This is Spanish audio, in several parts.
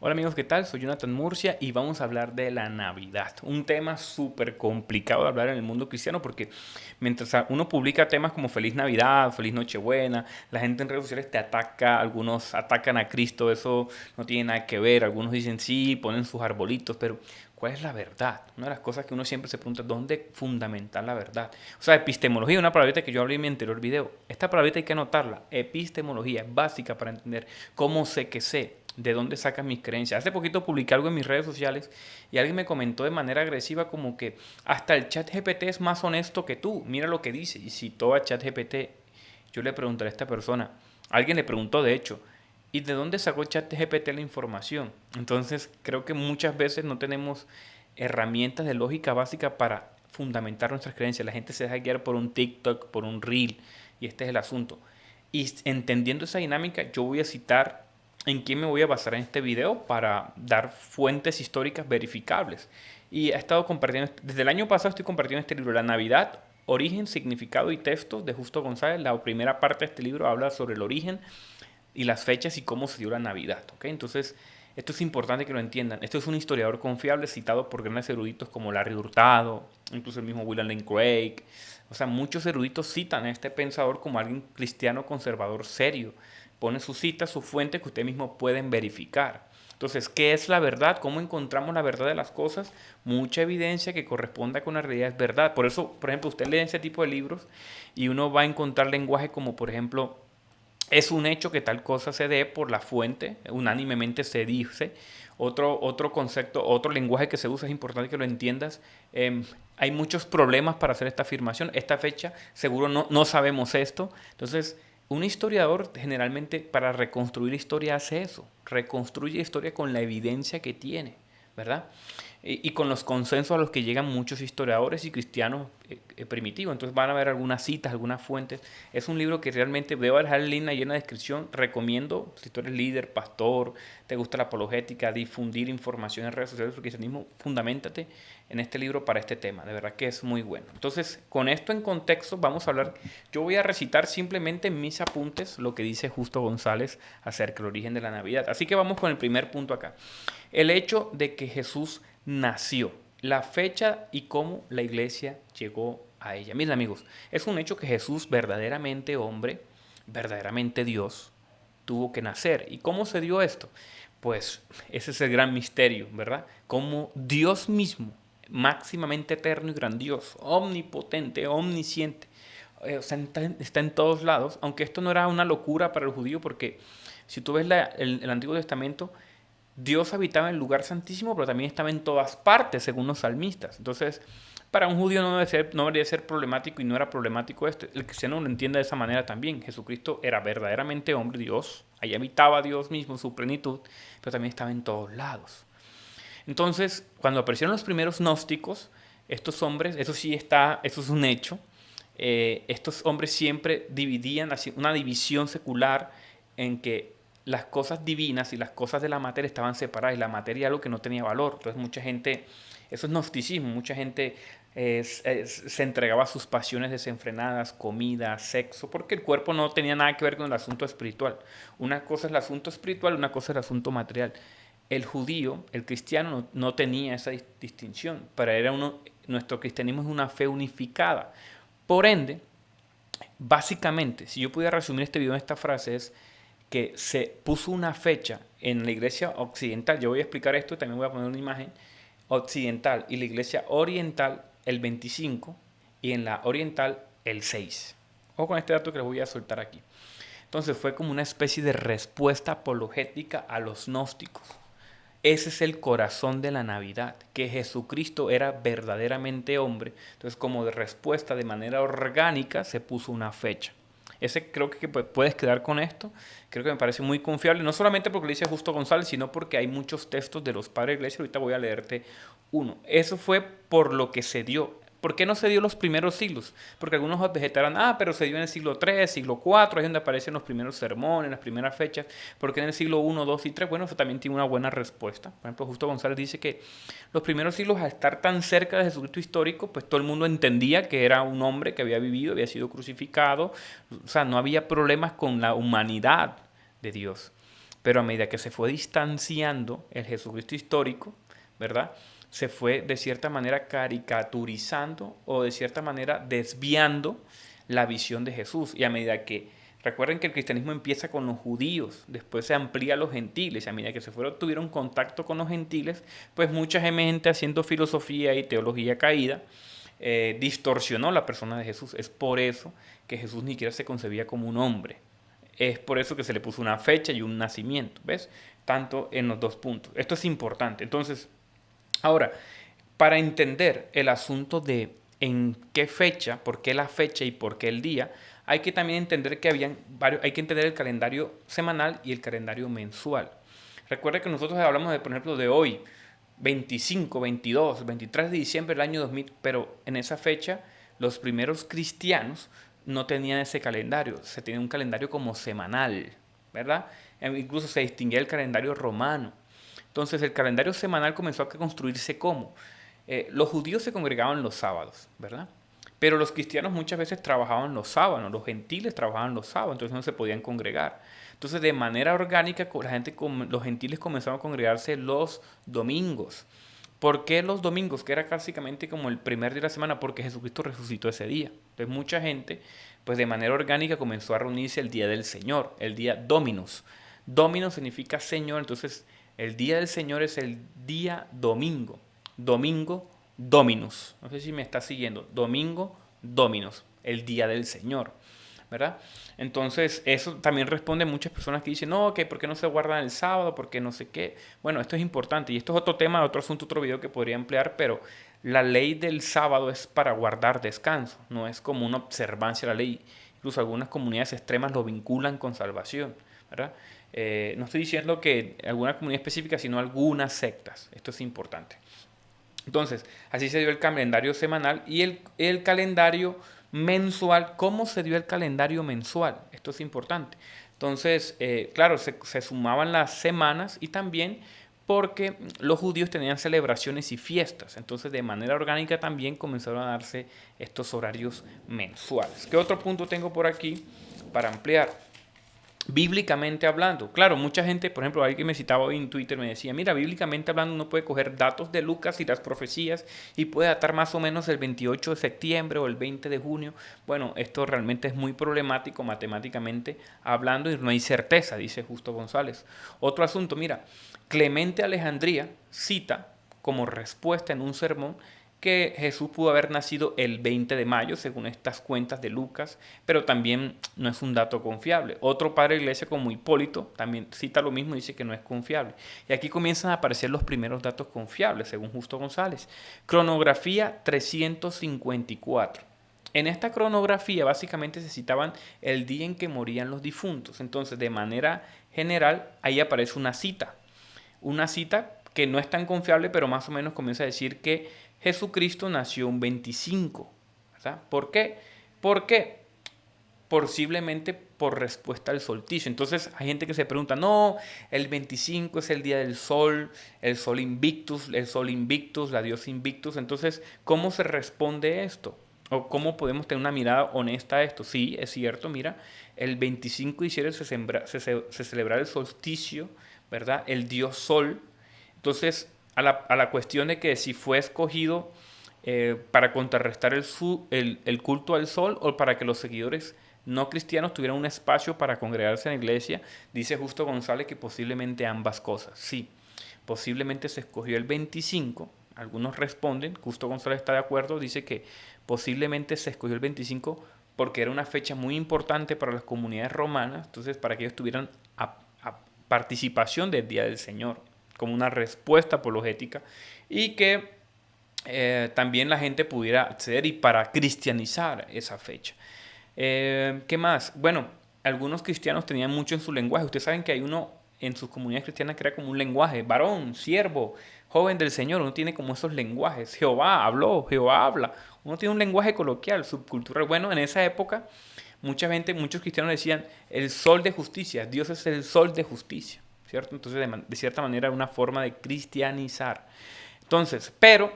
Hola amigos, ¿qué tal? Soy Jonathan Murcia y vamos a hablar de la Navidad. Un tema súper complicado de hablar en el mundo cristiano porque mientras uno publica temas como Feliz Navidad, Feliz Nochebuena, la gente en redes sociales te ataca, algunos atacan a Cristo, eso no tiene nada que ver, algunos dicen sí, ponen sus arbolitos, pero ¿cuál es la verdad? Una de las cosas que uno siempre se pregunta, ¿dónde fundamentar la verdad? O sea, epistemología, una palabrita que yo hablé en mi anterior video. Esta palabrita hay que anotarla. Epistemología es básica para entender cómo sé que sé, de dónde sacan mis creencias. Hace poquito publiqué algo en mis redes sociales y alguien me comentó de manera agresiva como que hasta el chat GPT es más honesto que tú. Mira lo que dice. Y citó a chat GPT. Yo le pregunté a esta persona, alguien le preguntó de hecho, ¿y de dónde sacó chat GPT la información? Entonces creo que muchas veces no tenemos herramientas de lógica básica para fundamentar nuestras creencias. La gente se deja guiar por un TikTok, por un reel, y este es el asunto. Y entendiendo esa dinámica, yo voy a citar en quién me voy a basar en este video para dar fuentes históricas verificables. Y he estado compartiendo, desde el año pasado estoy compartiendo este libro, La Navidad, Origen, Significado y Textos de Justo González. La primera parte de este libro habla sobre el origen y las fechas y cómo se dio la Navidad. ¿Okay? Entonces, esto es importante que lo entiendan. Esto es un historiador confiable citado por grandes eruditos como Larry Hurtado, incluso el mismo William Lane Craig. O sea, muchos eruditos citan a este pensador como alguien cristiano conservador serio. Pone sus citas, sus fuentes que ustedes mismos pueden verificar. Entonces, ¿qué es la verdad? ¿Cómo encontramos la verdad de las cosas? Mucha evidencia que corresponda con la realidad es verdad. Por eso, por ejemplo, usted lee ese tipo de libros y uno va a encontrar lenguaje como, por ejemplo, es un hecho que tal cosa se dé por la fuente, unánimemente se dice. Otro concepto, otro lenguaje que se usa, es importante que lo entiendas. Hay muchos problemas para hacer esta afirmación. Esta fecha, seguro no sabemos esto. Entonces, un historiador generalmente para reconstruir historia hace eso. Reconstruye historia con la evidencia que tiene, ¿verdad? Y con los consensos a los que llegan muchos historiadores y cristianos primitivos. Entonces van a ver algunas citas, algunas fuentes. Es un libro que realmente debo dejar el link ahí en la descripción. Recomiendo, si tú eres líder, pastor, te gusta la apologética, difundir información en redes sociales sobre cristianismo, fundamentate en este libro para este tema. De verdad que es muy bueno. Entonces, con esto en contexto, vamos a hablar. Yo voy a recitar simplemente en mis apuntes lo que dice Justo González acerca del origen de la Navidad. Así que vamos con el primer punto acá. El hecho de que Jesús nació, la fecha y cómo la iglesia llegó a ella. Miren amigos, es un hecho que Jesús, verdaderamente hombre, verdaderamente Dios, tuvo que nacer. ¿Y cómo se dio esto? Pues ese es el gran misterio, ¿verdad? Cómo Dios mismo, máximamente eterno y grandioso, omnipotente, omnisciente, o sea, está en todos lados, aunque esto no era una locura para el judío, porque si tú ves el Antiguo Testamento, Dios habitaba en el lugar santísimo, pero también estaba en todas partes, según los salmistas. Entonces, para un judío no debería ser problemático y no era problemático esto. El cristiano lo entiende de esa manera también. Jesucristo era verdaderamente hombre, Dios. Ahí habitaba Dios mismo, su plenitud, pero también estaba en todos lados. Entonces, cuando aparecieron los primeros gnósticos, estos hombres, eso es un hecho, estos hombres siempre dividían una división secular en que las cosas divinas y las cosas de la materia estaban separadas y la materia era algo que no tenía valor. Entonces mucha gente, eso es gnosticismo, mucha gente se entregaba a sus pasiones desenfrenadas, comida, sexo, porque el cuerpo no tenía nada que ver con el asunto espiritual. Una cosa es el asunto espiritual, una cosa es el asunto material. El judío, el cristiano, no tenía esa distinción. Para él nuestro cristianismo es una fe unificada. Por ende, básicamente, si yo pudiera resumir este video en esta frase, es que se puso una fecha en la iglesia occidental. Yo voy a explicar esto y también voy a poner una imagen occidental y la iglesia oriental el 25 y en la oriental el 6. Ojo con este dato que les voy a soltar aquí. Entonces fue como una especie de respuesta apologética a los gnósticos. Ese es el corazón de la Navidad, que Jesucristo era verdaderamente hombre. Entonces, como de respuesta de manera orgánica, se puso una fecha. Ese creo que puedes quedar con esto. Creo que me parece muy confiable, no solamente porque lo dice Justo González, sino porque hay muchos textos de los padres de la iglesia. Ahorita voy a leerte uno. Eso fue por lo que se dio. ¿Por qué no se dio en los primeros siglos? Porque algunos objetarán, pero se dio en el siglo III, siglo IV, ahí es donde aparecen los primeros sermones, las primeras fechas. ¿Por qué en el siglo I, II y III? Bueno, eso también tiene una buena respuesta. Por ejemplo, Justo González dice que los primeros siglos, al estar tan cerca de Jesucristo histórico, pues todo el mundo entendía que era un hombre que había vivido, había sido crucificado. O sea, no había problemas con la humanidad de Dios. pero a medida que se fue distanciando el Jesucristo histórico, ¿verdad? Se fue de cierta manera caricaturizando o de cierta manera desviando la visión de Jesús. Y a medida que, recuerden que el cristianismo empieza con los judíos, después se amplía a los gentiles, y a medida que tuvieron contacto con los gentiles, pues mucha gente haciendo filosofía y teología caída, distorsionó la persona de Jesús. Es por eso que Jesús ni siquiera se concebía como un hombre. Es por eso que se le puso una fecha y un nacimiento, ¿ves? Tanto en los dos puntos. Esto es importante. Entonces, ahora, para entender el asunto de en qué fecha, por qué la fecha y por qué el día, hay que también entender que hay que entender el calendario semanal y el calendario mensual. Recuerda que nosotros hablamos de, por ejemplo, de hoy, 25, 22, 23 de diciembre del año 2000, pero en esa fecha los primeros cristianos no tenían ese calendario, se tenía un calendario como semanal, ¿verdad? Incluso se distinguía el calendario romano. Entonces el calendario semanal comenzó a construirse como los judíos se congregaban los sábados, ¿verdad? Pero los cristianos muchas veces trabajaban los sábados, los gentiles trabajaban los sábados, entonces no se podían congregar. Entonces de manera orgánica los gentiles comenzaron a congregarse los domingos. ¿Por qué los domingos? Que era básicamente como el primer día de la semana, porque Jesucristo resucitó ese día. Entonces mucha gente, pues de manera orgánica comenzó a reunirse el día del Señor, el día Dominus. Dominus significa Señor, entonces el día del Señor es el día domingo. Domingo, Dominus. No sé si me está siguiendo. Domingo, Dominus, el día del Señor, ¿verdad? Entonces, eso también responde a muchas personas que dicen, no, que ¿por qué no se guardan el sábado? ¿Por qué no sé qué? Bueno, esto es importante y esto es otro tema, otro asunto, otro video que podría emplear, pero la ley del sábado es para guardar descanso, no es como una observancia de la ley. Incluso algunas comunidades extremas lo vinculan con salvación, ¿verdad? No estoy diciendo que alguna comunidad específica, sino algunas sectas. Esto es importante. Entonces, así se dio el calendario semanal y el calendario mensual. ¿Cómo se dio el calendario mensual? Esto es importante. Entonces, claro, se sumaban las semanas y también porque los judíos tenían celebraciones y fiestas. Entonces, de manera orgánica también comenzaron a darse estos horarios mensuales. ¿Qué otro punto tengo por aquí para ampliar? Bíblicamente hablando, claro, mucha gente, por ejemplo, alguien que me citaba hoy en Twitter me decía, mira, bíblicamente hablando uno puede coger datos de Lucas y las profecías y puede datar más o menos el 28 de septiembre o el 20 de junio. Bueno, esto realmente es muy problemático matemáticamente hablando y no hay certeza, dice Justo González. Otro asunto, mira, Clemente Alejandría cita como respuesta en un sermón que Jesús pudo haber nacido el 20 de mayo, según estas cuentas de Lucas, pero también no es un dato confiable. Otro padre de iglesia como Hipólito también cita lo mismo y dice que no es confiable. Y aquí comienzan a aparecer los primeros datos confiables, según Justo González. Cronografía 354. En esta cronografía básicamente se citaban el día en que morían los difuntos. Entonces, de manera general, ahí aparece una cita. Una cita que no es tan confiable, pero más o menos comienza a decir que Jesucristo nació un 25. ¿Verdad? ¿Por qué? Porque posiblemente por respuesta al solsticio. Entonces hay gente que se pregunta, no, el 25 es el día del sol, el sol invictus, la diosa invictus. Entonces, ¿cómo se responde esto? ¿O cómo podemos tener una mirada honesta a esto? Sí, es cierto, mira, el 25 de diciembre se celebra el solsticio, ¿verdad? El dios sol. Entonces, a la cuestión de que si fue escogido para contrarrestar el culto al sol o para que los seguidores no cristianos tuvieran un espacio para congregarse en la iglesia, dice Justo González que posiblemente ambas cosas. Sí, posiblemente se escogió el 25, algunos responden, Justo González está de acuerdo, dice que posiblemente se escogió el 25 porque era una fecha muy importante para las comunidades romanas, entonces para que ellos tuvieran participación del Día del Señor, como una respuesta apologética, y que también la gente pudiera acceder y para cristianizar esa fecha. ¿Qué más? Bueno, algunos cristianos tenían mucho en su lenguaje. Ustedes saben que hay uno en sus comunidades cristianas que era como un lenguaje, varón, siervo, joven del Señor. Uno tiene como esos lenguajes. Jehová habló, Jehová habla. Uno tiene un lenguaje coloquial, subcultural. Bueno, en esa época, muchos cristianos decían el sol de justicia. Dios es el sol de justicia, ¿cierto? Entonces, de cierta manera, una forma de cristianizar. Entonces, pero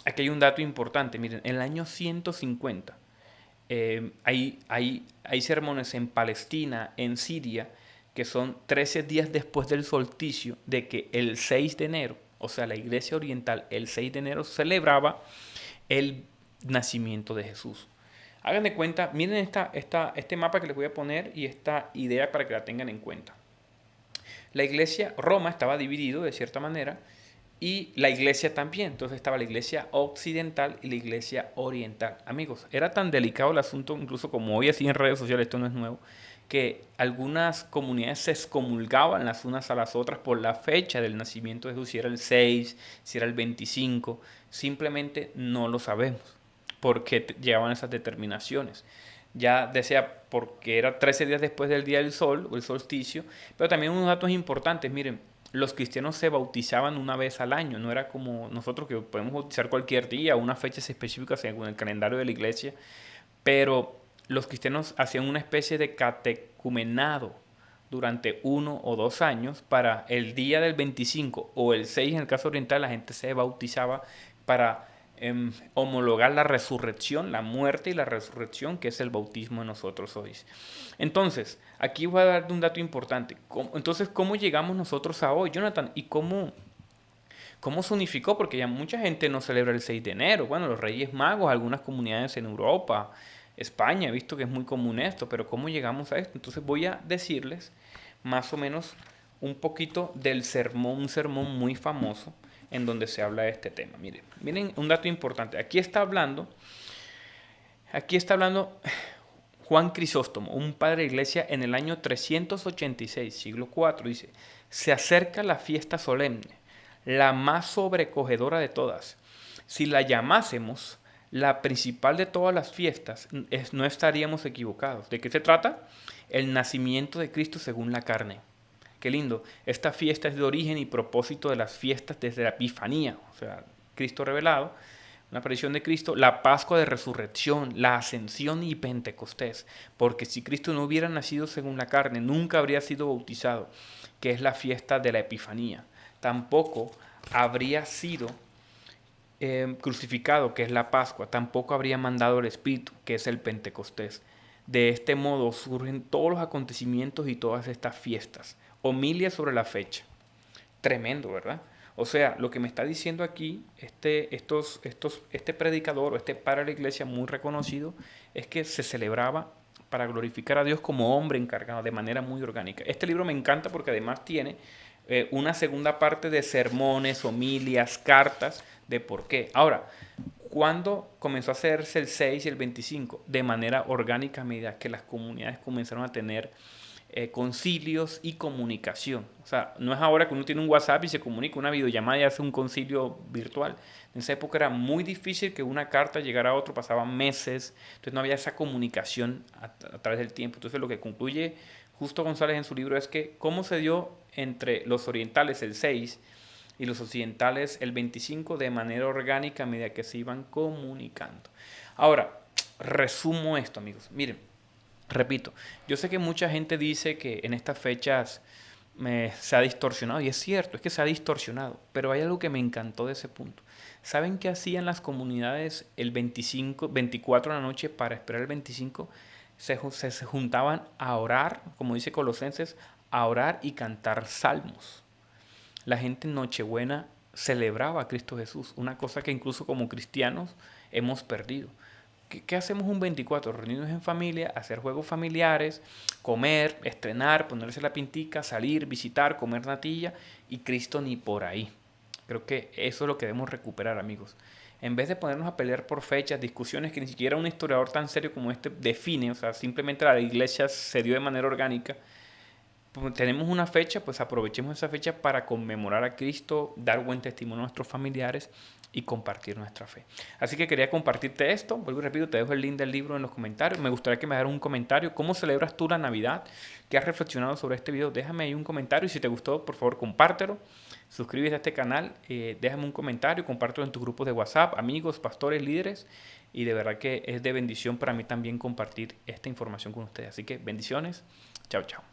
aquí hay un dato importante. Miren, en el año 150 hay sermones en Palestina, en Siria, que son 13 días después del solsticio, de que el 6 de enero, o sea, la iglesia oriental el 6 de enero celebraba el nacimiento de Jesús. Hagan de cuenta, miren este mapa que les voy a poner y esta idea para que la tengan en cuenta. La iglesia, Roma estaba dividido de cierta manera y la iglesia también. Entonces estaba la iglesia occidental y la iglesia oriental. Amigos, era tan delicado el asunto, incluso como hoy así en redes sociales, esto no es nuevo, que algunas comunidades se excomulgaban las unas a las otras por la fecha del nacimiento de Jesús, si era el 6, si era el 25, simplemente no lo sabemos porque llevaban esas determinaciones. Ya decía, porque era 13 días después del día del sol o el solsticio, pero también unos datos importantes, miren, los cristianos se bautizaban una vez al año, no era como nosotros que podemos bautizar cualquier día, una fecha específica según el calendario de la iglesia, pero los cristianos hacían una especie de catecumenado durante 1 o 2 años para el día del 25 o el 6 en el caso oriental la gente se bautizaba para homologar la resurrección, la muerte y la resurrección que es el bautismo de nosotros hoy. Entonces, aquí voy a dar un dato importante. Entonces, ¿cómo llegamos nosotros a hoy, Jonathan? ¿Y cómo se unificó? Porque ya mucha gente no celebra el 6 de enero. Bueno, los Reyes Magos, algunas comunidades en Europa, España, he visto que es muy común esto, pero ¿cómo llegamos a esto? Entonces voy a decirles más o menos un poquito del sermón, un sermón muy famoso en donde se habla de este tema. Miren un dato importante. Aquí está hablando Juan Crisóstomo, un padre de iglesia en el año 386, siglo IV, dice, se acerca la fiesta solemne, la más sobrecogedora de todas. Si la llamásemos la principal de todas las fiestas, no estaríamos equivocados. ¿De qué se trata? El nacimiento de Cristo según la carne. Qué lindo. Esta fiesta es de origen y propósito de las fiestas desde la Epifanía, o sea, Cristo revelado, una aparición de Cristo, la Pascua de Resurrección, la Ascensión y Pentecostés. Porque si Cristo no hubiera nacido según la carne, nunca habría sido bautizado, que es la fiesta de la Epifanía. Tampoco habría sido crucificado, que es la Pascua, tampoco habría mandado el Espíritu, que es el Pentecostés. De este modo surgen todos los acontecimientos y todas estas fiestas. Homilia sobre la fecha. Tremendo, ¿verdad? O sea, lo que me está diciendo aquí este predicador o este padre de la iglesia muy reconocido es que se celebraba para glorificar a Dios como hombre encargado de manera muy orgánica. Este libro me encanta porque además tiene una segunda parte de sermones, homilias, cartas de por qué. Ahora, ¿cuándo comenzó a hacerse el 6 y el 25? De manera orgánica a medida que las comunidades comenzaron a tener concilios y comunicación. O sea, no es ahora que uno tiene un WhatsApp y se comunica, una videollamada y hace un concilio virtual. En esa época era muy difícil que una carta llegara a otro, pasaban meses, entonces no había esa comunicación a través del tiempo. Entonces lo que concluye Justo González en su libro es que cómo se dio entre los orientales el 6 y los occidentales el 25 de manera orgánica a medida que se iban comunicando. Ahora, resumo esto, amigos. Miren, repito, yo sé que mucha gente dice que en estas fechas se ha distorsionado, y es cierto, es que se ha distorsionado, pero hay algo que me encantó de ese punto. ¿Saben qué hacían las comunidades el 25, 24 de la noche para esperar el 25? Se juntaban a orar, como dice Colosenses, a orar y cantar salmos. La gente en Nochebuena celebraba a Cristo Jesús, una cosa que incluso como cristianos hemos perdido. ¿Qué hacemos un 24? Reunirnos en familia, hacer juegos familiares, comer, estrenar, ponerse la pintica, salir, visitar, comer natilla y Cristo ni por ahí. Creo que eso es lo que debemos recuperar, amigos. En vez de ponernos a pelear por fechas, discusiones que ni siquiera un historiador tan serio como este define, o sea, simplemente la iglesia se dio de manera orgánica, tenemos una fecha, pues aprovechemos esa fecha para conmemorar a Cristo, dar buen testimonio a nuestros familiares y compartir nuestra fe. Así que quería compartirte esto. Vuelvo y repito, te dejo el link del libro en los comentarios. Me gustaría que me dejaras un comentario. ¿Cómo celebras tú la Navidad? ¿Qué has reflexionado sobre este video? Déjame ahí un comentario y si te gustó, por favor, compártelo. Suscríbete a este canal, déjame un comentario, compártelo en tus grupos de WhatsApp, amigos, pastores, líderes. Y de verdad que es de bendición para mí también compartir esta información con ustedes. Así que bendiciones. Chao, chao.